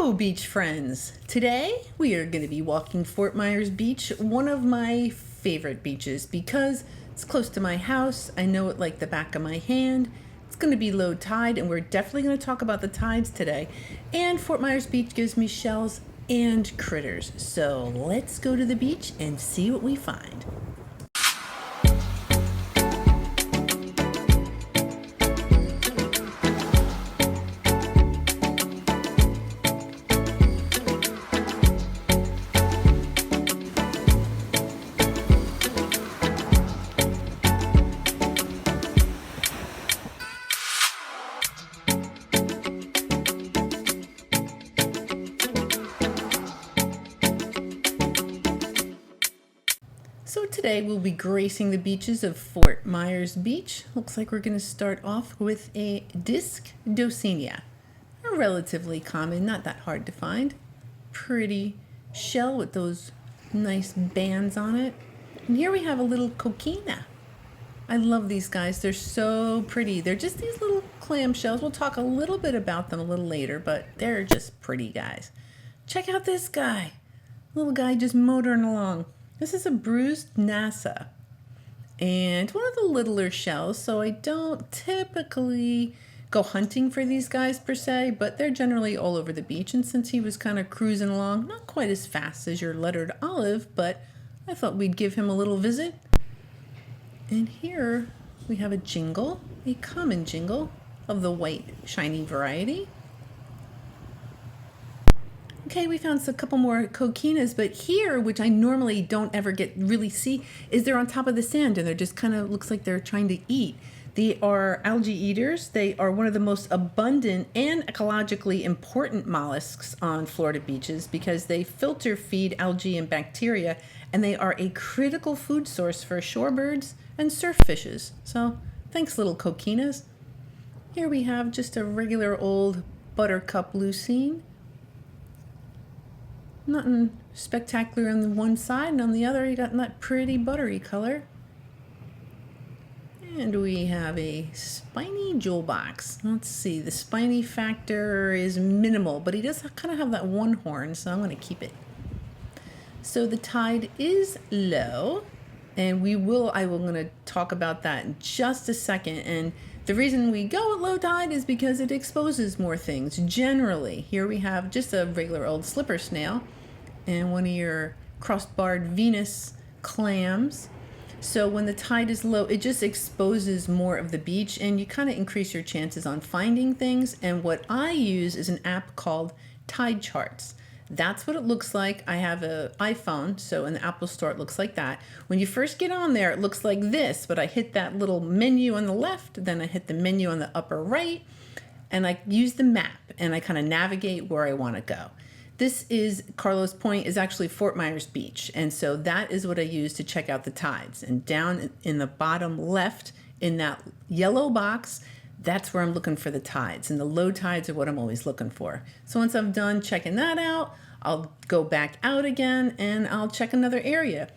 Hello, beach friends. Today we are going to be walking Fort Myers Beach, one of my favorite beaches because it's close to my house. I know it like the back of my hand. It's going to be low tide, and we're definitely going to talk about the tides today. And Fort Myers Beach gives me shells and critters. So let's go to the beach and see what we find. So today we'll be gracing the beaches of Fort Myers Beach. Looks like we're going to start off with a disc Dosinia. A relatively common, not that hard to find. Pretty shell with those nice bands on it. And here we have a little coquina. I love these guys. They're so pretty. They're just these little clam shells. We'll talk a little bit about them a little later, but they're just pretty guys. Check out this guy. Little guy just motoring along. This is a bruised NASA and one of the littler shells, so I don't typically go hunting for these guys per se, but they're generally all over the beach. And since he was kind of cruising along, not quite as fast as your lettered olive, but I thought we'd give him a little visit. And here we have a jingle, a common jingle of the white shiny variety. Okay, we found a couple more coquinas, but here, which I normally don't ever really see, is they're on top of the sand and they're just kind of looks like they're trying to eat. They are algae eaters. They are one of the most abundant and ecologically important mollusks on Florida beaches because they filter feed algae and bacteria, and they are a critical food source for shorebirds and surf fishes. So thanks, little coquinas. Here we have just a regular old buttercup lucine. Nothing spectacular on the one side, and on the other you got that pretty buttery color. And we have a spiny jewel box. Let's see, the spiny factor is minimal, but he does kind of have that one horn, so I'm going to keep it. So the tide is low, and I'm going to talk about that in just a second. And the reason we go at low tide is because it exposes more things. Generally, here we have just a regular old slipper snail and one of your cross-barred Venus clams. So when the tide is low, it just exposes more of the beach, and you kind of increase your chances on finding things. And what I use is an app called Tide Charts. That's what it looks like. I have an iPhone, so in the Apple Store it looks like that. When you first get on there, it looks like this, but I hit that little menu on the left, then I hit the menu on the upper right, and I use the map, and I kind of navigate where I want to go. This is Carlos Point, is actually Fort Myers Beach, and so that is what I use to check out the tides. And down in the bottom left, in that yellow box, that's where I'm looking for the tides, and the low tides are what I'm always looking for. So once I'm done checking that out, I'll go back out again and I'll check another area.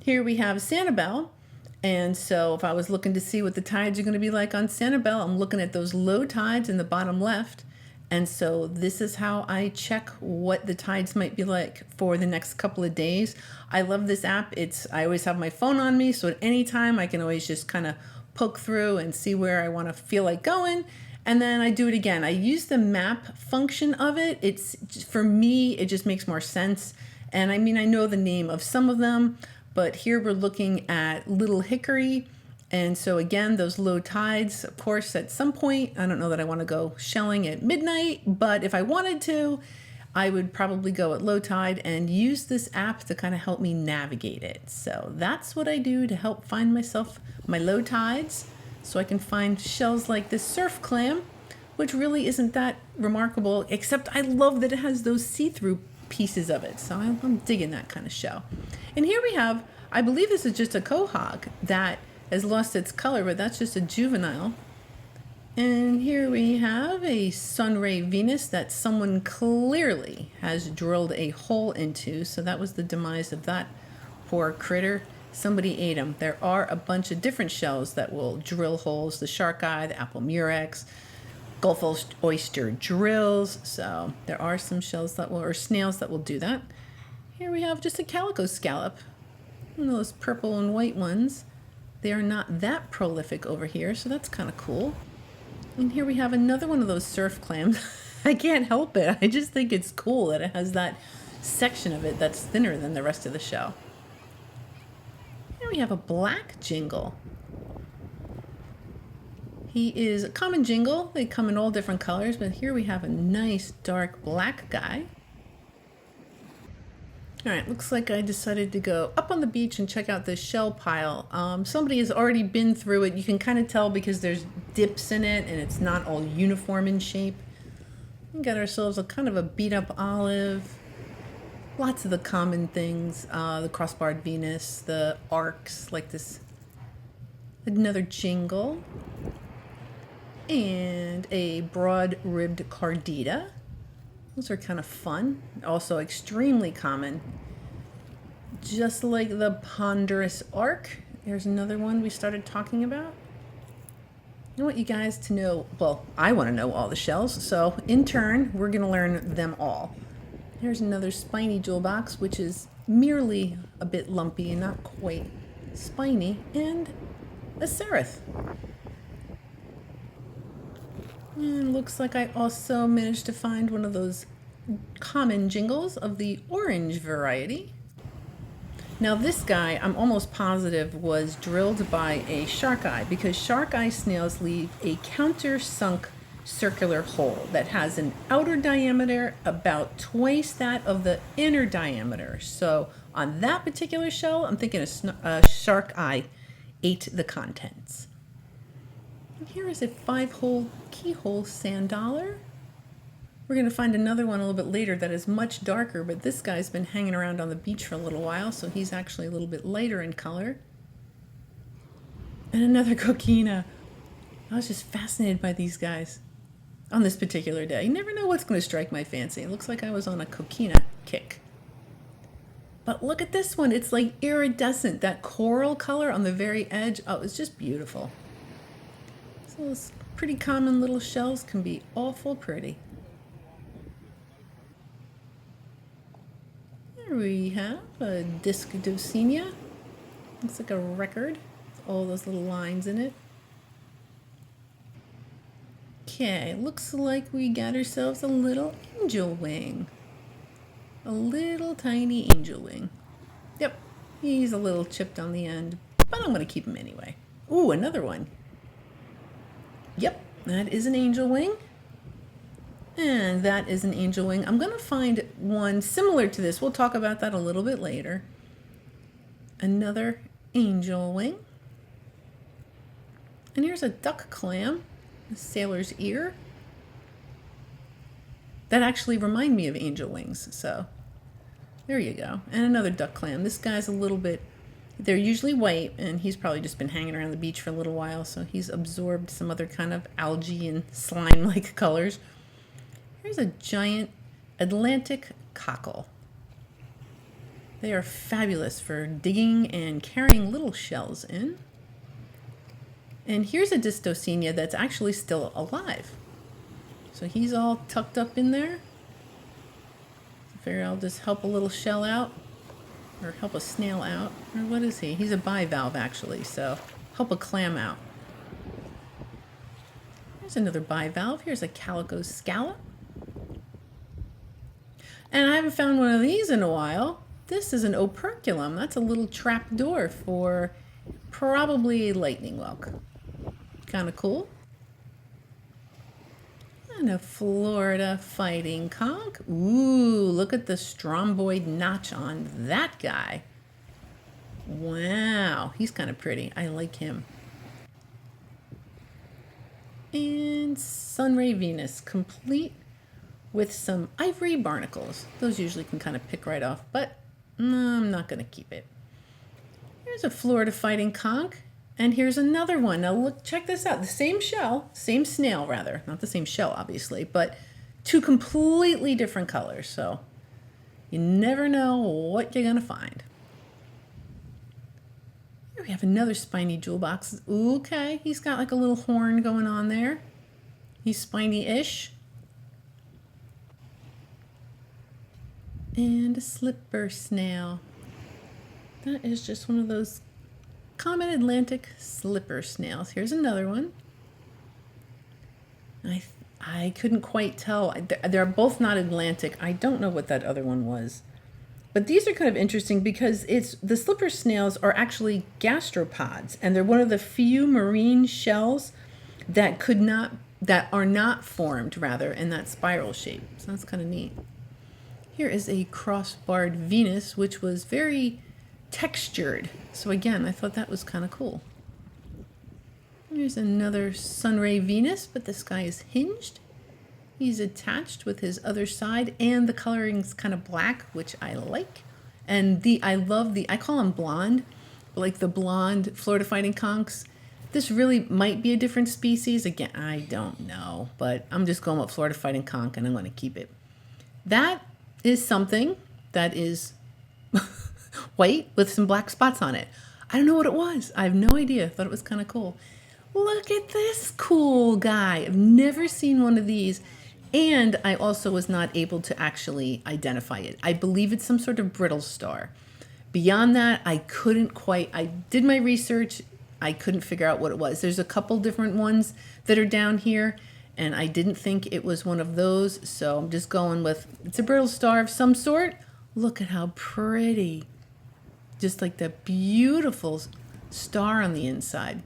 Here we have Sanibel, and so if I was looking to see what the tides are going to be like on Sanibel, I'm looking at those low tides in the bottom left. And so this is how I check what the tides might be like for the next couple of days. I love this app. I always have my phone on me, so at any time I can always just kind of poke through and see where I want to feel like going. And then I do it again. I use the map function of it. For me, it just makes more sense. And I mean, I know the name of some of them, but here we're looking at Little Hickory. And so again, those low tides, of course, at some point, I don't know that I want to go shelling at midnight, but if I wanted to, I would probably go at low tide and use this app to kind of help me navigate it. So that's what I do to help find myself my low tides, so I can find shells like this surf clam, which really isn't that remarkable, except I love that it has those see-through pieces of it. So I'm digging that kind of shell. And here we have, I believe this is just a quahog that has lost its color, but that's just a juvenile. And here we have a sunray Venus that someone clearly has drilled a hole into, so that was the demise of that poor critter. Somebody ate them. There are a bunch of different shells that will drill holes, the shark eye, the apple murex, Gulf oyster drills. So there are some shells that will, or snails that will do that. Here we have just a calico scallop. One of those purple and white ones. They are not that prolific over here, so that's kind of cool. And here we have another one of those surf clams. I can't help it. I just think it's cool that it has that section of it that's thinner than the rest of the shell. Here we have a black jingle. He is a common jingle. They come in all different colors, but here we have a nice dark black guy. All right, looks like I decided to go up on the beach and check out this shell pile. Somebody has already been through it. You can kind of tell because there's dips in it and it's not all uniform in shape. We got ourselves a kind of a beat up olive. Lots of the common things, the crossbarred Venus, the arcs like this. Another jingle. And a broad-ribbed cardita. Those are kind of fun. Also extremely common. Just like the ponderous arc. There's another one we started talking about. I want you guys to know, well, I want to know all the shells. So in turn, we're going to learn them all. Here's another spiny jewel box, which is merely a bit lumpy and not quite spiny. And a seraph. And looks like I also managed to find one of those common jingles of the orange variety. Now this guy, I'm almost positive, was drilled by a shark eye because shark eye snails leave a countersunk circular hole that has an outer diameter about twice that of the inner diameter. So on that particular shell, I'm thinking a shark eye ate the contents. And here is a 5-hole keyhole sand dollar. We're going to find another one a little bit later that is much darker, but this guy's been hanging around on the beach for a little while, so he's actually a little bit lighter in color. And another coquina. I was just fascinated by these guys on this particular day. You never know what's going to strike my fancy. It looks like I was on a coquina kick. But look at this one. It's like iridescent. That coral color on the very edge. Oh, it's just beautiful. So those pretty common little shells can be awful pretty. Here we have a disc Dulcinea. Looks like a record with all those little lines in it. Okay, looks like we got ourselves a little angel wing. A little tiny angel wing. Yep, he's a little chipped on the end, but I'm going to keep him anyway. Ooh, another one. Yep, that is an angel wing. And that is an angel wing. I'm going to find one similar to this. We'll talk about that a little bit later. Another angel wing. And here's a duck clam, a sailor's ear. That actually remind me of angel wings. So there you go. And another duck clam. This guy's a little bit, they're usually white, and he's probably just been hanging around the beach for a little while. So he's absorbed some other kind of algae and slime-like colors. Here's a giant Atlantic cockle. They are fabulous for digging and carrying little shells in. And here's a disc Dulcinea that's actually still alive. So he's all tucked up in there. I figure I'll just help a little shell out, or help a snail out. Or what is he? He's a bivalve actually, so help a clam out. Here's another bivalve. Here's a calico scallop. And I haven't found one of these in a while. This is an operculum. That's a little trap door for probably a lightning whelk. Kind of cool. And a Florida fighting conch. Ooh, look at the stromboid notch on that guy. Wow, he's kind of pretty. I like him. And Sunray Venus, complete with some ivory barnacles. Those usually can kind of pick right off, but I'm not going to keep it. Here's a Florida fighting conch, and here's another one. Now look, check this out. The same shell, same snail rather, not the same shell obviously, but two completely different colors. So you never know what you're going to find. We have another spiny jewel box. Okay, he's got like a little horn going on there. He's spiny-ish. And a slipper snail. That is just one of those common Atlantic slipper snails. Here's another one. I couldn't quite tell. They're both not Atlantic. I don't know what that other one was. But these are kind of interesting because the slipper snails are actually gastropods, and they're one of the few marine shells that are not formed rather in that spiral shape. So that's kind of neat. Here is a cross-barred Venus, which was very textured. So again, I thought that was kind of cool. Here's another sunray Venus, but this guy is hinged. He's attached with his other side, and the coloring's kind of black, which I like. And I call them blonde, like the blonde Florida Fighting Conchs. This really might be a different species. Again, I don't know, but I'm just going with Florida Fighting Conch, and I'm going to keep it. That is something that is white with some black spots on it. I don't know what it was. I have no idea. I thought it was kind of cool. Look at this cool guy. I've never seen one of these. And I also was not able to actually identify it. I believe it's some sort of brittle star. Beyond that, I did my research. I couldn't figure out what it was. There's a couple different ones that are down here, and I didn't think it was one of those. So I'm just going with, it's a brittle star of some sort. Look at how pretty. Just like the beautiful star on the inside.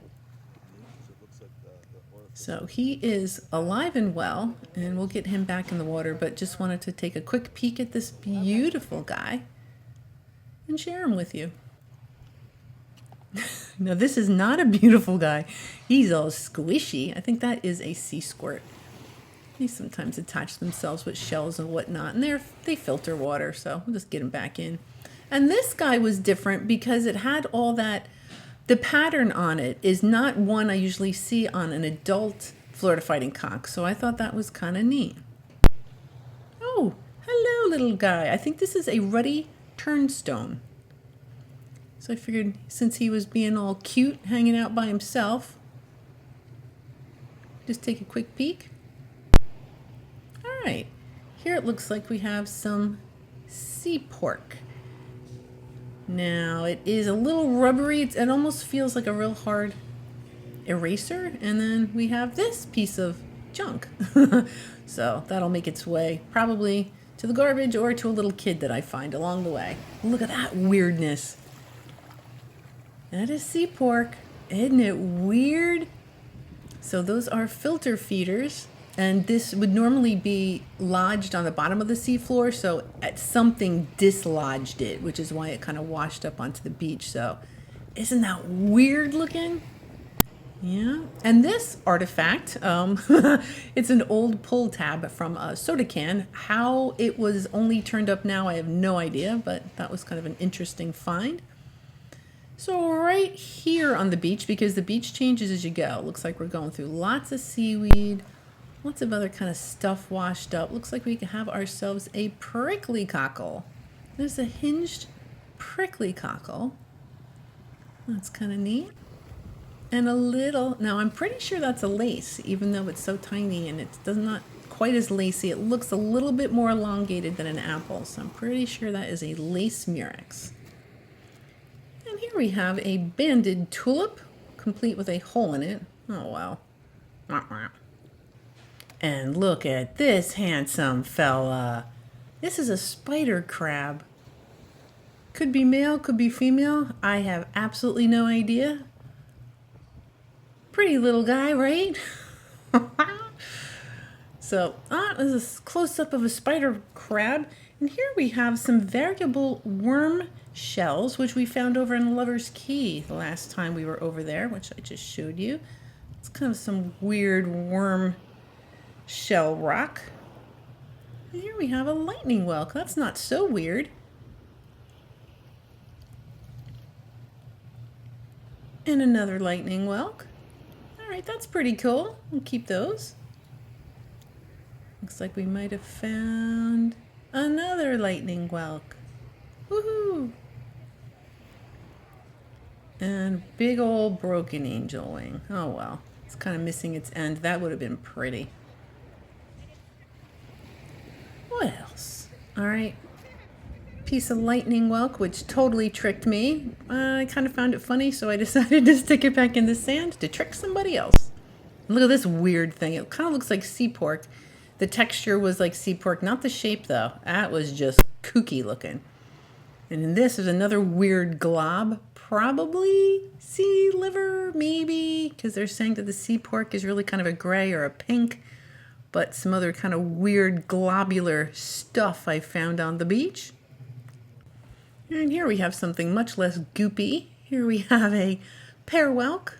So he is alive and well, and we'll get him back in the water, but just wanted to take a quick peek at this beautiful guy and share him with you. Now, this is not a beautiful guy. He's all squishy. I think that is a sea squirt. They sometimes attach themselves with shells and whatnot, and they filter water, so we'll just get him back in. And this guy was different because it had all that. The pattern on it is not one I usually see on an adult Florida Fighting Conch, so I thought that was kind of neat. Oh, hello, little guy. I think this is a ruddy turnstone. So I figured since he was being all cute, hanging out by himself, just take a quick peek. All right, here it looks like we have some sea pork. Now, it is a little rubbery. It almost feels like a real hard eraser. And then we have this piece of junk. So that'll make its way probably to the garbage or to a little kid that I find along the way. Look at that weirdness. That is sea pork. Isn't it weird? So those are filter feeders. And this would normally be lodged on the bottom of the seafloor, so something dislodged it, which is why it kind of washed up onto the beach. So isn't that weird looking? Yeah. And this artifact, it's an old pull tab from a soda can. How it was only turned up now, I have no idea, but that was kind of an interesting find. So right here on the beach, because the beach changes as you go, looks like we're going through lots of seaweed, lots of other kind of stuff washed up. Looks like we can have ourselves a prickly cockle. There's a hinged prickly cockle. That's kind of neat. And a little, now I'm pretty sure that's a lace, even though it's so tiny and it's not quite as lacy. It looks a little bit more elongated than an apple. So I'm pretty sure that is a lace murex. And here we have a banded tulip, complete with a hole in it. Oh, wow. And look at this handsome fella. This is a spider crab. Could be male, could be female. I have absolutely no idea. Pretty little guy, right? So, this is a close-up of a spider crab. And here we have some variable worm shells, which we found over in Lover's Cay the last time we were over there, which I just showed you. It's kind of some weird worm shell rock. And here we have a lightning whelk. That's not so weird. And another lightning whelk. All right, that's pretty cool. We'll keep those. Looks like we might have found another lightning whelk. Woohoo! And big old broken angel wing. Oh well, it's kind of missing its end. That would have been pretty. What else? All right. Piece of lightning whelk, which totally tricked me. I kind of found it funny, so I decided to stick it back in the sand to trick somebody else. Look at this weird thing. It kind of looks like sea pork. The texture was like sea pork, not the shape though. That was just kooky looking. And then this is another weird glob. Probably sea liver, maybe, because they're saying that the sea pork is really kind of a gray or a pink, but some other kind of weird globular stuff I found on the beach. And here we have something much less goopy. Here we have a pear whelk.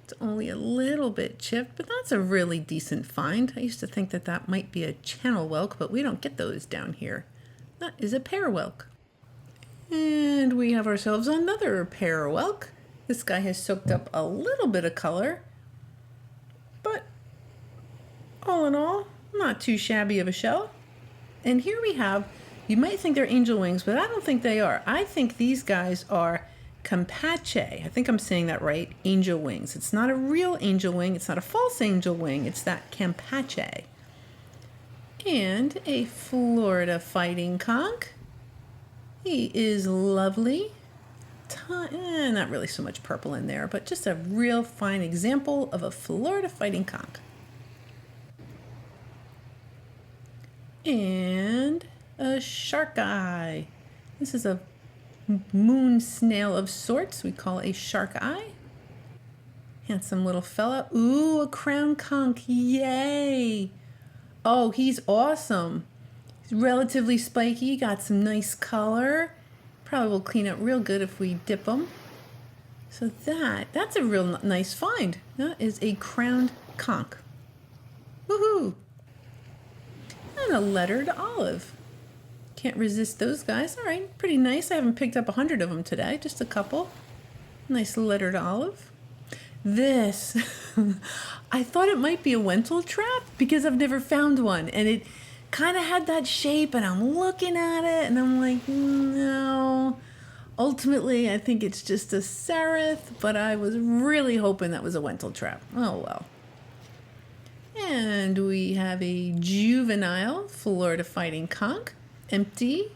It's only a little bit chipped, but that's a really decent find. I used to think that that might be a channel whelk, but we don't get those down here. That is a pear whelk. And we have ourselves another pear whelk. This guy has soaked up a little bit of color, but all in all, not too shabby of a shell. And here we have, you might think they're angel wings, but I don't think they are. I think these guys are Campacea. I think I'm saying that right, angel wings. It's not a real angel wing, it's not a false angel wing, it's that Campacea. And a Florida fighting conch. He is lovely. Not really so much purple in there, but just a real fine example of a Florida fighting conch. And a shark eye. This is a moon snail of sorts. We call it a shark eye. Handsome little fella. Ooh, a crown conch. Yay. Oh, he's awesome. Relatively spiky, got some nice color. Probably will clean up real good if we dip them. So that's a real nice find. That is a crowned conch. Woohoo! And a lettered olive. Can't resist those guys. All right, pretty nice. I haven't picked up 100 of them today, just a couple. Nice lettered olive. This, I thought it might be a Wentel trap because I've never found one, and it kind of had that shape, and I'm looking at it and I'm like, no. Ultimately, I think it's just a seraph, but I was really hoping that was a Wentel trap. Oh well. And we have a juvenile Florida fighting conch, empty.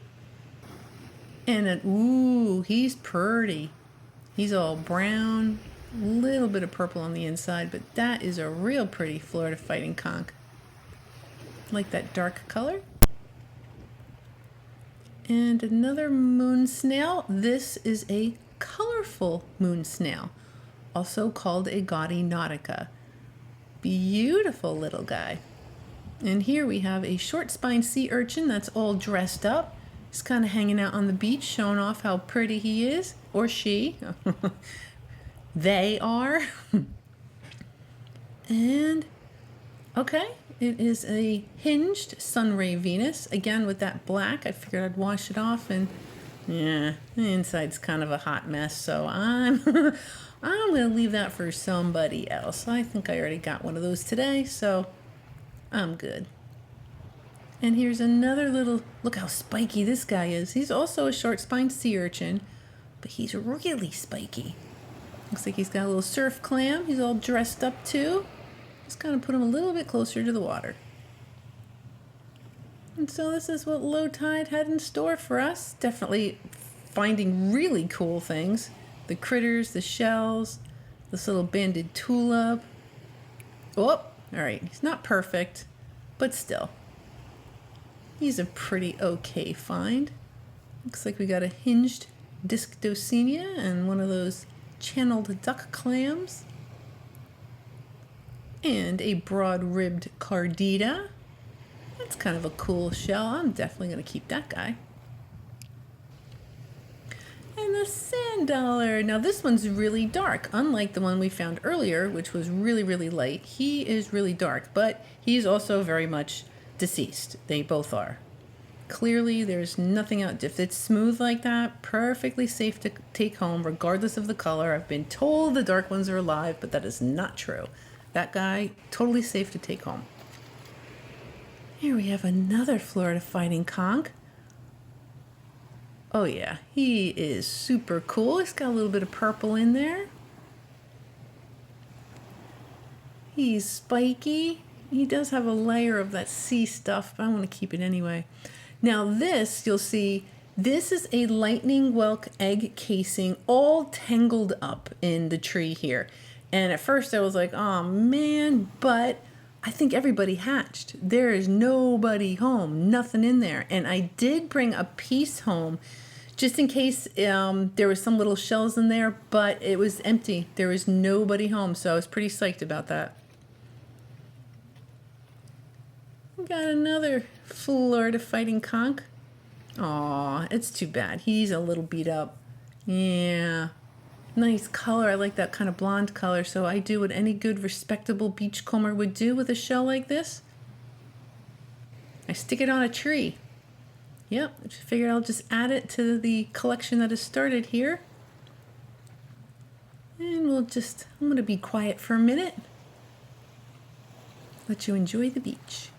And ooh, he's pretty. He's all brown, a little bit of purple on the inside, but that is a real pretty Florida fighting conch. Like that dark color. And another moon snail. This is a colorful moon snail, also called a gaudy nautica. Beautiful little guy. And here we have a short-spined sea urchin that's all dressed up. He's kind of hanging out on the beach, showing off how pretty he is, or she. They are. And okay. It is a hinged Sunray Venus. Again, with that black, I figured I'd wash it off, and yeah, the inside's kind of a hot mess, so I'm I'm going to leave that for somebody else. I think I already got one of those today, so I'm good. And here's another little, look how spiky this guy is. He's also a short-spined sea urchin, but he's really spiky. Looks like he's got a little surf clam. He's all dressed up too. Just kind of put them a little bit closer to the water. And so this is what low tide had in store for us. Definitely finding really cool things. The critters, the shells, this little banded tulip. Oh, all right. He's not perfect, but still. He's a pretty okay find. Looks like we got a hinged Discdocenia and one of those channeled duck clams. And a broad-ribbed Cardita. That's kind of a cool shell. I'm definitely going to keep that guy. And the sand dollar. Now this one's really dark, unlike the one we found earlier, which was really, really light. He is really dark, but he's also very much deceased. They both are. Clearly, there's nothing out. If it's smooth like that, perfectly safe to take home, regardless of the color. I've been told the dark ones are alive, but that is not true. That guy, totally safe to take home. Here we have another Florida fighting conch. Oh yeah, he is super cool. He's got a little bit of purple in there. He's spiky. he does have a layer of that sea stuff, but I want to keep it anyway. Now this, you'll see, this is a lightning whelk egg casing all tangled up in the tree here. And at first I was like, oh man, but I think everybody hatched. There is nobody home, nothing in there. And I did bring a piece home just in case there was some little shells in there, but it was empty. There was nobody home, so I was pretty psyched about that. We got another Florida Fighting Conch. Aw, it's too bad. He's a little beat up. Yeah. Nice color. I like that kind of blonde color, so I do what any good respectable beachcomber would do with a shell like this. I stick it on a tree. Yep, I figured I'll just add it to the collection that has started here. And I'm going to be quiet for a minute. Let you enjoy the beach.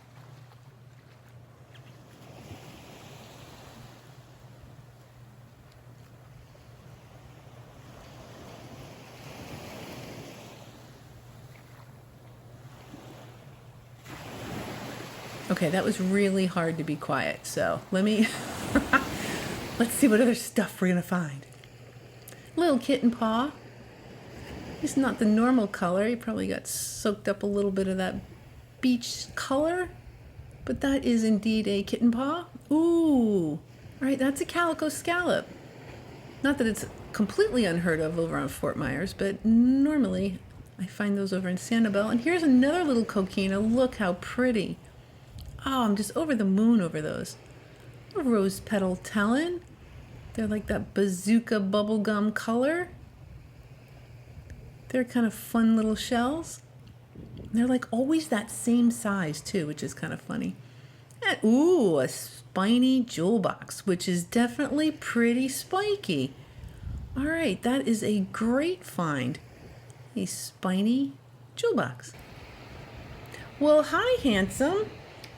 Okay, that was really hard to be quiet, so let's see what other stuff we're gonna find. Little kitten paw. He's not the normal color. He probably got soaked up a little bit of that beach color, but that is indeed a kitten paw. Ooh, all right, that's a calico scallop. Not that it's completely unheard of over on Fort Myers, but normally I find those over in Sanibel. And here's another little coquina. Look how pretty. Oh, I'm just over the moon over those. A rose petal talon. They're like that bazooka bubblegum color. They're kind of fun little shells. They're like always that same size too, which is kind of funny. And, ooh, a spiny jewel box, which is definitely pretty spiky. All right, that is a great find. A spiny jewel box. Well, hi, handsome.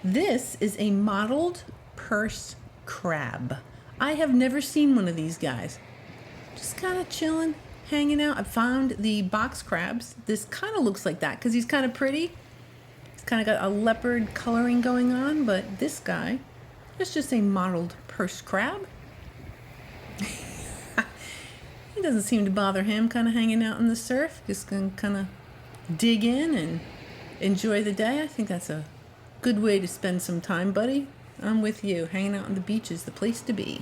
This is a mottled purse crab. I have never seen one of these guys. Just kind of chilling, hanging out. I found the box crabs. This kind of looks like that because he's kind of pretty. He's kind of got a leopard coloring going on, but this guy is just a mottled purse crab. It doesn't seem to bother him, kind of hanging out in the surf. Just gonna kind of dig in and enjoy the day. I think that's a good way to spend some time, buddy. I'm with you. Hanging out on the beach is the place to be.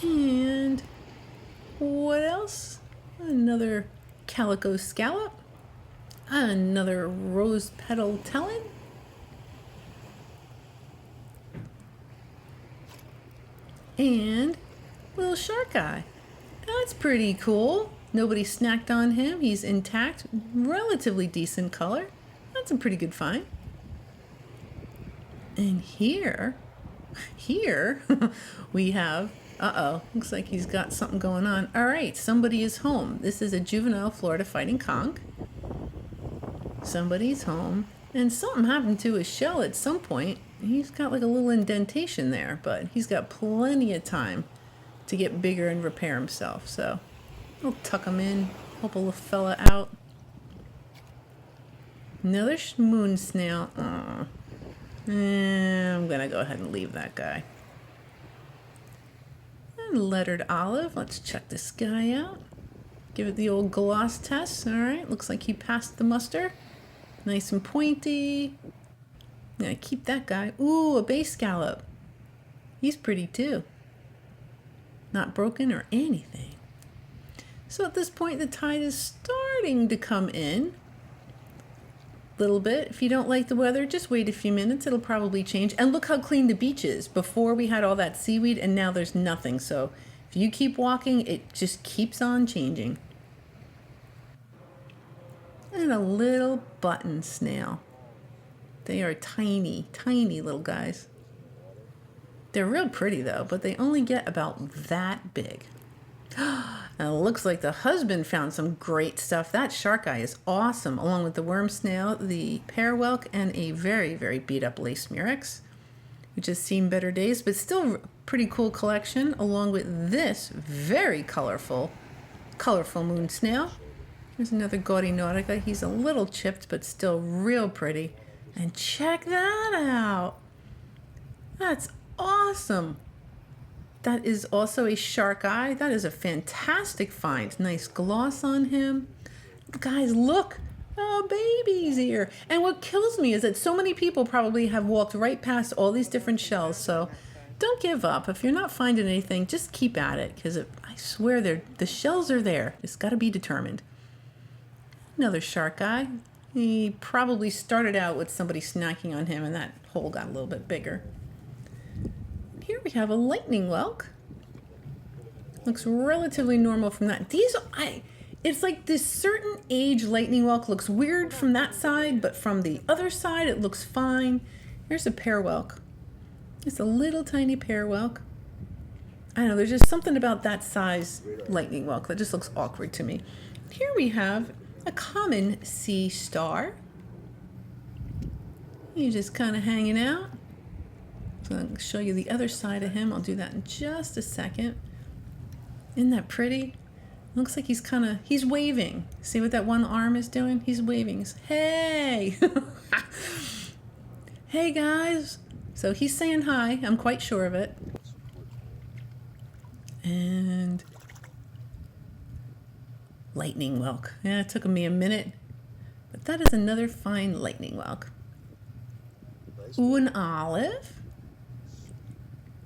And what else? Another calico scallop. Another rose petal talon. And little shark eye. That's pretty cool. Nobody snacked on him. He's intact. Relatively decent color. That's a pretty good find. And here we have, looks like he's got something going on. All right, somebody is home. This is a juvenile Florida Fighting Conch. Somebody's home. And something happened to his shell at some point. He's got like a little indentation there, but he's got plenty of time to get bigger and repair himself. So I'll tuck him in, help a little fella out. Another moon snail. Aww. I'm gonna go ahead and leave that guy. And lettered olive. Let's check this guy out. Give it the old gloss test. All right, looks like he passed the muster. Nice and pointy. Yeah, keep that guy. Ooh, a bay scallop. He's pretty too. Not broken or anything. So at this point, the tide is starting to come in a little bit. If you don't like the weather, just wait a few minutes. It'll probably change. And look how clean the beach is. Before we had all that seaweed and now there's nothing. So if you keep walking, it just keeps on changing. And a little button snail. They are tiny, tiny little guys. They're real pretty though, but they only get about that big. And it looks like the husband found some great stuff. That shark eye is awesome, along with the worm snail, the pear whelk, and a very, very beat up lace murex, which has seen better days, but still pretty cool collection, along with this very colorful moon snail. Here's another gaudy Nautica. He's a little chipped, but still real pretty. And check that out. That's awesome. That is also a shark eye. That is a fantastic find. Nice gloss on him. Guys, look. Oh, baby's here. And what kills me is that so many people probably have walked right past all these different shells. So don't give up. If you're not finding anything, just keep at it. Because I swear the shells are there. It's got to be determined. Another shark eye. He probably started out with somebody snacking on him and that hole got a little bit bigger. Here we have a lightning whelk. Looks relatively normal from that. It's like this certain age lightning whelk looks weird from that side, but from the other side it looks fine. Here's a pear whelk. It's a little tiny pear whelk. I don't know, there's just something about that size lightning whelk that just looks awkward to me. Here we have a common sea star. He's just kind of hanging out. So I'll show you the other side of him. I'll do that in just a second. Isn't that pretty? Looks like he's waving. See what that one arm is doing? He's waving. Hey! Hey guys! So he's saying hi. I'm quite sure of it. And lightning whelk. Yeah, it took me a minute. But that is another fine lightning whelk. Ooh, an olive.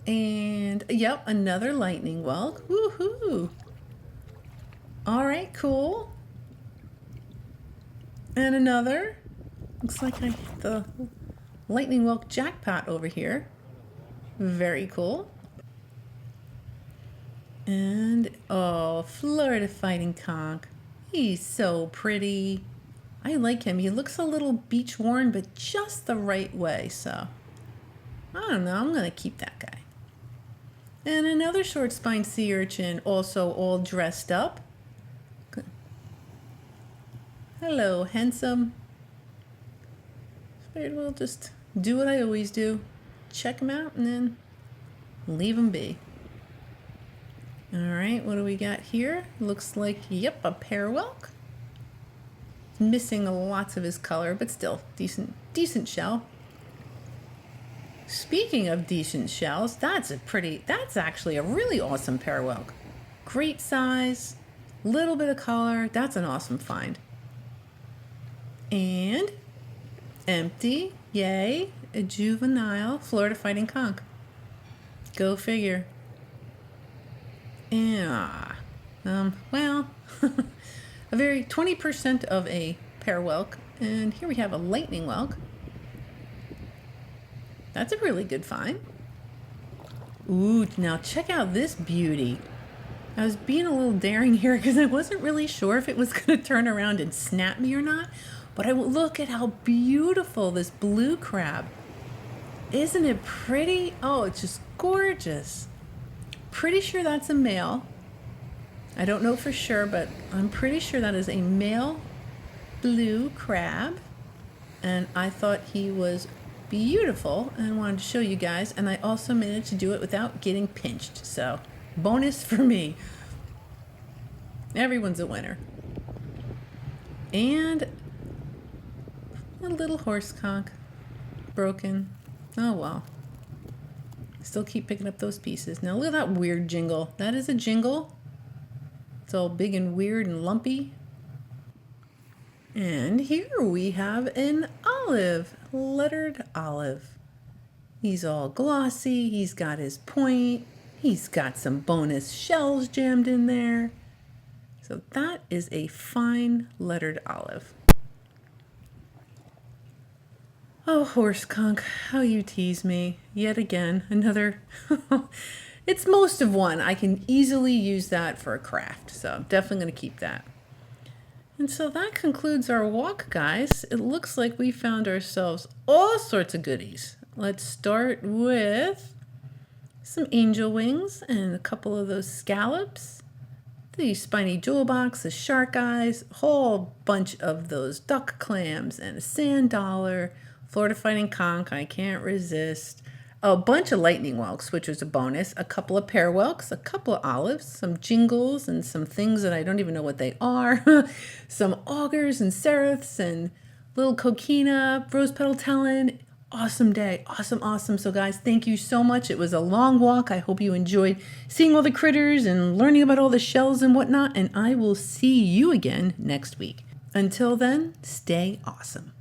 And, yep, another lightning whelk. Woohoo! All right, cool. And another. Looks like I hit the lightning whelk jackpot over here. Very cool. And, oh, Florida Fighting Conch. He's so pretty. I like him. He looks a little beach worn, but just the right way. So, I don't know. I'm going to keep that guy. And another short-spined sea urchin, also all dressed up. Hello, handsome. Figured we'll just do what I always do. Check him out and then leave him be. All right, what do we got here? Looks like, yep, a pear whelk. Missing lots of his color, but still decent shell. Speaking of decent shells, that's actually a really awesome pear whelk. Great size, little bit of color. That's an awesome find. And empty, yay, a juvenile Florida Fighting Conch. Go figure. Yeah, well, a very 20% of a pear whelk, and here we have a lightning whelk. That's a really good find. Ooh, now check out this beauty. I was being a little daring here because I wasn't really sure if it was going to turn around and snap me or not. But look at how beautiful this blue crab. Isn't it pretty? Oh, it's just gorgeous. Pretty sure that's a male. I don't know for sure, but I'm pretty sure that is a male blue crab. And I thought he was beautiful and wanted to show you guys. And I also managed to do it without getting pinched. So, bonus for me. Everyone's a winner. And a little horse conch. Broken. Oh well. Still keep picking up those pieces. Now look at that weird jingle. That is a jingle. It's all big and weird and lumpy. And here we have an olive. Lettered olive. He's all glossy. He's got his point. He's got some bonus shells jammed in there. So that is a fine lettered olive. Oh, horse conch, how you tease me. Yet again, another. It's most of one. I can easily use that for a craft, so I'm definitely going to keep that. And so that concludes our walk, guys. It looks like we found ourselves all sorts of goodies. Let's start with some angel wings and a couple of those scallops. The spiny jewel box, the shark eyes, a whole bunch of those duck clams and a sand dollar. Florida Fighting Conch, I can't resist. a bunch of lightning whelks, which was a bonus, a couple of pear whelks, a couple of olives, some jingles, and some things that I don't even know what they are, some augurs and serifs and little coquina, rose petal talon. Awesome day. Awesome. So guys, thank you so much. It was a long walk. I hope you enjoyed seeing all the critters and learning about all the shells and whatnot. And I will see you again next week. Until then, stay awesome.